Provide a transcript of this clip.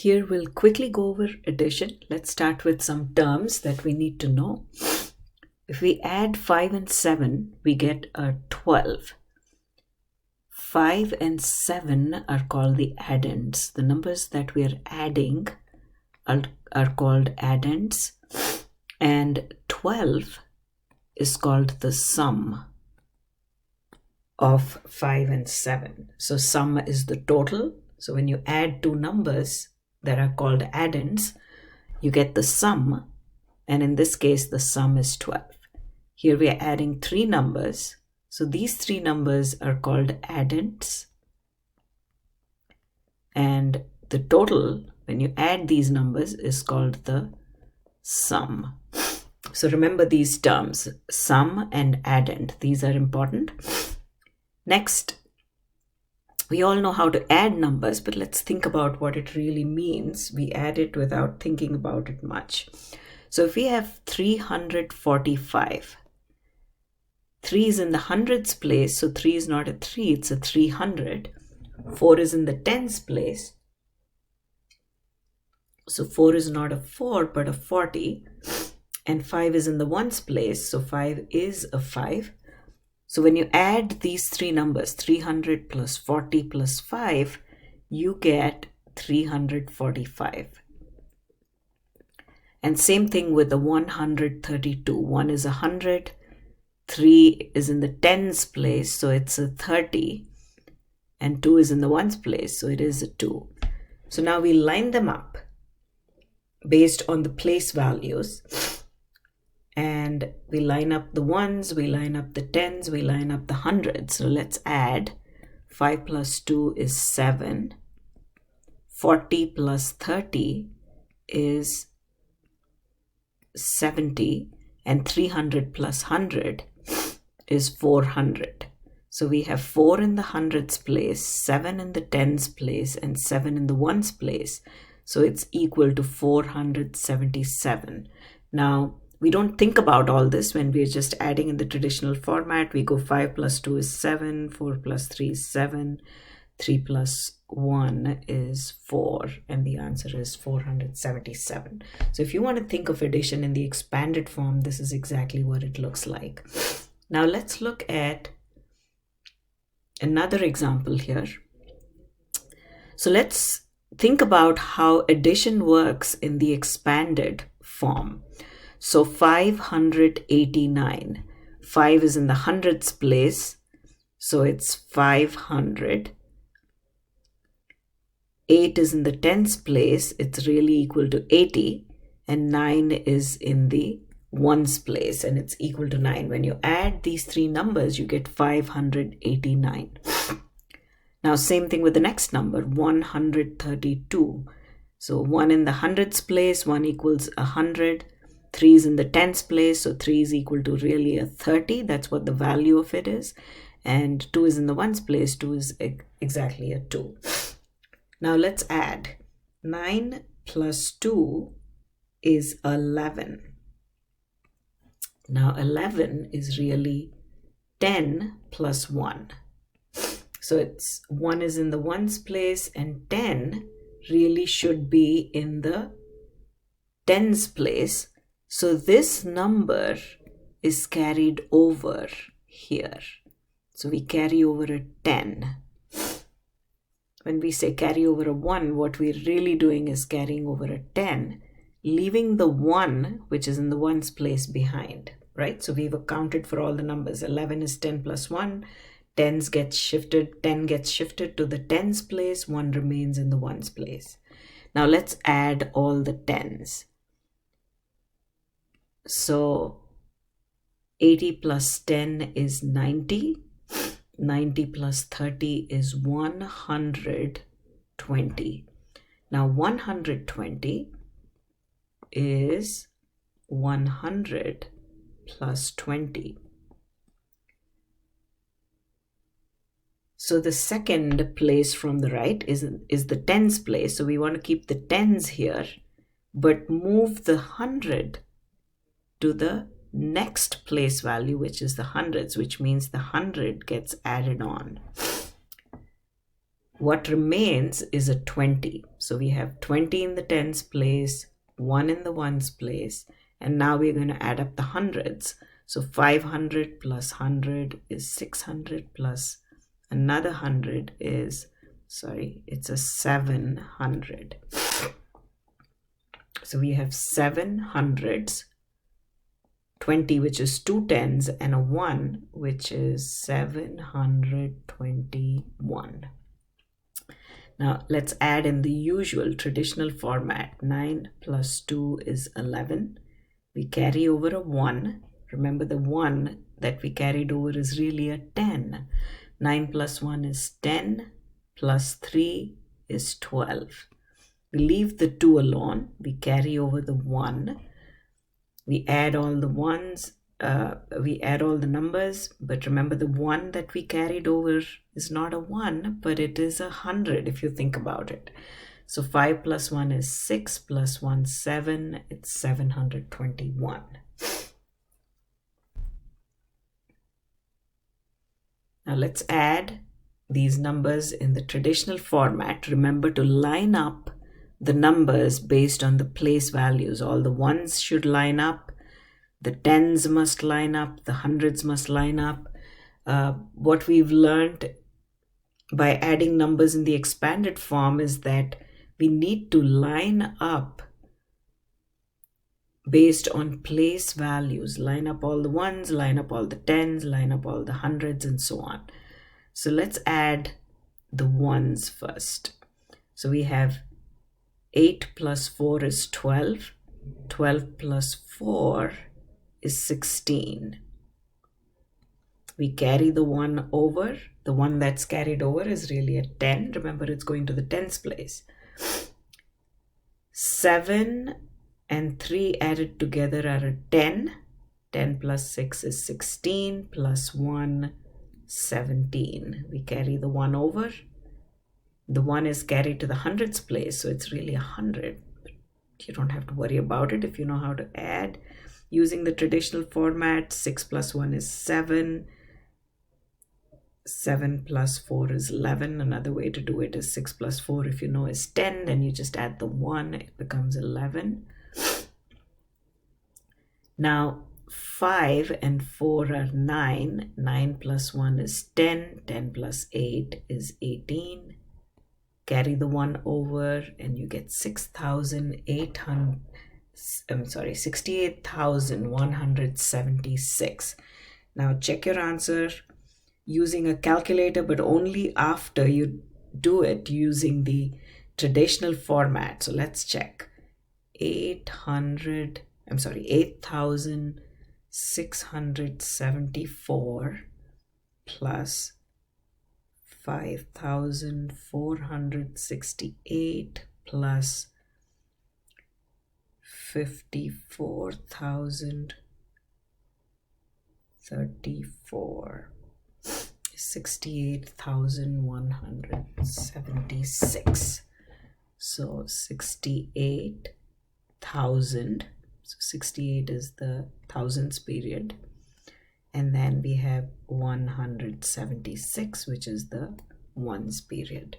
Here we'll quickly go over addition. Let's start with some terms that we need to know. If we add 5 and 7, we get a 12. 5 and 7 are called the addends. The numbers that we are adding are called addends, and 12 is called the sum of 5 and 7. So sum is the total. So when you add two numbers that are called addends, you get the sum, and in this case the sum is 12. Here we are adding three numbers, so these three numbers are called addends, and the total when you add these numbers is called the sum. So remember these terms, sum and addend, these are important. Next, we all know how to add numbers, but let's think about what it really means. We add it without thinking about it much. So if we have 345, 3 is in the hundreds place, so 3 is not a 3, it's a 300. 4 is in the tens place, so 4 is not a 4 but a 40. And 5 is in the ones place, so 5 is a 5. So when you add these three numbers, 300 plus 40 plus 5, you get 345. And same thing with the 132. 1 is 100, 3 is in the tens place, so it's a 30. And 2 is in the ones place, so it is a 2. So now we line them up based on the place values. And we line up the ones, we line up the tens, we line up the hundreds. So let's add 5 plus 2 is 7. 40 plus 30 is 70. And 300 plus 100 is 400. So we have 4 in the hundreds place, 7 in the tens place, and 7 in the ones place. So it's equal to 477. Now, we don't think about all this when we're just adding in the traditional format. We go 5 plus 2 is 7, 4 plus 3 is 7, 3 plus 1 is 4, and the answer is 477. So if you want to think of addition in the expanded form, this is exactly what it looks like. Now let's look at another example here. So let's think about how addition works in the expanded form. So 589, 5 is in the hundreds place, so it's 500. 8 is in the tens place, it's really equal to 80. And 9 is in the ones place, and it's equal to 9. When you add these three numbers, you get 589. Now same thing with the next number, 132. So 1 in the hundreds place, 1 equals 100. 3 is in the tens place, so 3 is equal to really a 30. That's what the value of it is. And 2 is in the ones place, 2 is exactly a 2. Now let's add. 9 plus 2 is 11. Now 11 is really 10 plus 1. So it's 1 is in the ones place, and 10 really should be in the tens place. So this number is carried over here. So we carry over a 10. When we say carry over a 1, what we're really doing is carrying over a 10, leaving the 1, which is in the ones place, behind, right? So we've accounted for all the numbers. 11 is 10 plus 1. 10 gets shifted to the tens place. 1 remains in the ones place. Now let's add all the tens. So 80 plus 10 is 90. 90 plus 30 is 120. Now 120 is 100 plus 20. So the second place from the right is the tens place. So we want to keep the tens here, but move the 100 to the next place value, which is the hundreds, which means the 100 gets added on. what remains is a 20. So we have 20 in the tens place, 1 in the ones place, and now we're going to add up the hundreds. So 500 plus 100 is 600 plus another 100 is, sorry, it's a 700. So we have 7 hundreds, 20 which is 2 tens, and a 1 which is 721. Now let's add in the usual traditional format. 9 plus 2 is 11. We carry over a 1. Remember, the 1 that we carried over is really a 10. 9 plus 1 is 10, plus 3 is 12. We leave the 2 alone. We carry over the 1. We add all the ones. We add all the numbers, but remember the 1 that we carried over is not a 1, but it is 100 if you think about it. So 5 plus 1 is 6, plus 1, 7. It's 721. Now let's add these numbers in the traditional format. Remember to line up the numbers based on the place values. All the ones should line up. The tens must line up, the hundreds must line up. What we've learned by adding numbers in the expanded form is that we need to line up based on place values. Line up all the ones, line up all the tens, line up all the hundreds, and so on. So let's add the ones first. So we have 8 plus 4 is 12. 12 plus 4 is 16. We carry the 1 over. The 1 that's carried over is really a 10. Remember, it's going to the tens place. 7 and 3 added together are a 10. 10 plus 6 is 16, plus 1, 17. We carry the 1 over. The 1 is carried to the hundreds place, so it's really 100. You don't have to worry about it if you know how to add. Using the traditional format, 6 plus 1 is 7. 7 plus 4 is 11. Another way to do it is 6 plus 4, if you know, is 10. Then you just add the 1. It becomes 11. Now, 5 and 4 are 9. 9 plus 1 is 10. 10 plus 8 is 18. Carry the 1 over and you get 68,176. Now check your answer using a calculator, but only after you do it using the traditional format. So let's check. 8,674 plus 5,468 plus 54,034, 68,176. So 68,000. So 68 is the thousands period. And then we have 176, which is the ones period.